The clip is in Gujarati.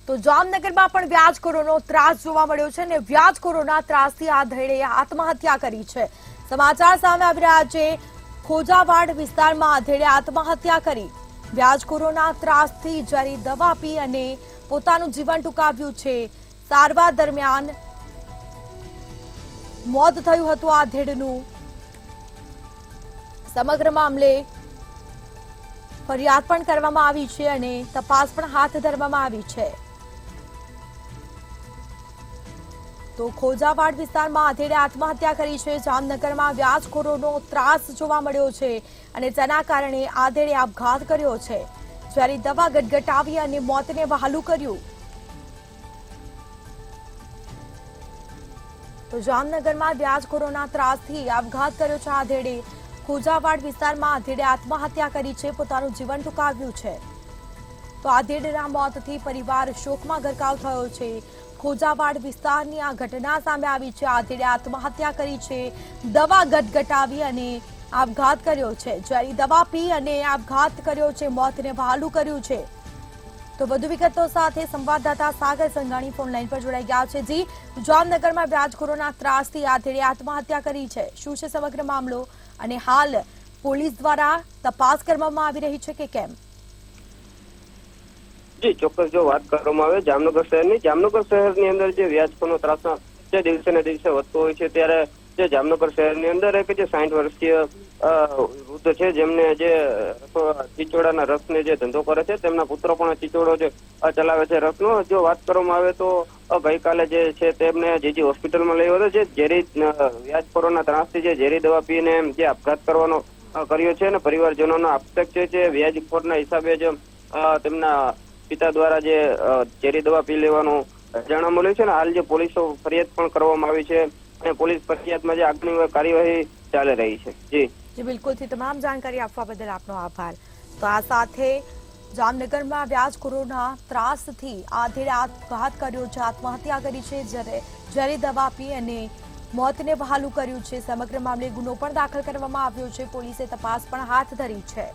તો જામનગરમાં પણ વ્યાજખોરોનો ત્રાસ જોવા મળ્યો છે અને વ્યાજખોરોના ત્રાસથી આ ધૈર્યે આત્મહત્યા કરી છે। સમાચાર સામે આવી રહ્યા છે। ખોજાવાડ વિસ્તારમાં આ ધૈર્યે આત્મહત્યા કરી। વ્યાજખોરોના ત્રાસથી જરી દવા પી અને પોતાનું જીવન ટૂંકાવ્યું છે। સારવાર દરમિયાન મોત થયું હતું આ ધૈર્યનું। સમગ્ર મામલે ફરિયાદ પણ કરવામાં આવી છે અને તપાસ પણ હાથ ધરવામાં આવી છે। તો ખોજાવાડ વિસ્તારમાં આધેડે આત્મહત્યા કરી છે। જામનગરમાં વ્યાજખોરોનો ત્રાસ જોવા મળ્યો છે અને તેના કારણે આધેડે આપઘાત કર્યો છે। જ્યારે દવા ગટગટાવી અને મોતને વહાલું કર્યું। તો જામનગરમાં વ્યાજખોરોના ત્રાસથી આપઘાત કર્યો છે આધેડે। ખોજાવાડ વિસ્તારમાં આધેડે આત્મહત્યા કરી છે, પોતાનું જીવન ટૂંકાવ્યું છે। તો આધેડના મોતથી પરિવાર શોકમાં ગરકાવ થયો છે। ખોજાવાડ વિસ્તારની આ ઘટના સામે આવી છે। આધેડે આત્મહત્યા કરી છે, દવા ગટગટાવી અને આપઘાત કર્યો છે। જ્યારે દવા પી અને આપઘાત કર્યો છે, મોતને વહાલું કર્યું છે। તો વધુ વિગતો સાથે સંવાદદાતા સાગર સંઘાણી ફોનલાઈન પર જોડાઈ ગયા છે। જી, જામનગરમાં વ્યાજખોરોના ત્રાસથી આધેડે આત્મહત્યા કરી છે, શું છે સમગ્ર મામલો અને હાલ પોલીસ દ્વારા તપાસ કરવામાં આવી રહી છે કે કેમ? જી ચોક્કસ જો વાત કરવામાં આવે જામનગર શહેરની અંદર જે વ્યાજખોરનો ત્રાસ જે દિવસે ને દિવસે વધતો હોય છે, ત્યારે જે જામનગર શહેરની અંદર એક જે 60 વર્ષીય વૃદ્ધ છે, જેમને જે ચીચોડાના રસને જે ધંધો કરે છે, તેમના પુત્ર પણ ચીચોડો જે ચલાવે છે રસનો। જો વાત કરવામાં આવે તો ગઈકાલે જે છે તેમને જીજી હોસ્પિટલમાં લઈ આવ્યો છે। ઝેરી વ્યાજખોરોના ત્રાસથી જે ઝેરી દવા પીને જે આપઘાત કરવાનો કર્યો છે અને પરિવારજનોનો આક્ષેપ છે જે વ્યાજખોરના હિસાબે જ તેમના પિતા દ્વારા જે ઝેરી દવા પી લેવાનું જાણવા મળ્યું છે ને હાલ જે પોલીસો ફરિયાદ પણ કરવામાં આવી છે અને પોલીસ ફરિયાદમાં જે આગળની કાર્યવાહી ચાલી રહી છે। જી બિલકુલથી તમામ જાણકારી આપવા બદલ આપનો આભાર। તો આ સાથે જામનગરમાં વ્યાજખોરોના ત્રાસથી આધેડે આપઘાત કર્યો છે, આત્મહત્યા કરી છે, ઝેરી દવા પી અને મોતને વહાલું કર્યું છે। સમગ્ર મામલે ગુનો પણ દાખલ કરવામાં આવ્યો છે, પોલીસે તપાસ પણ હાથ ધરી છે।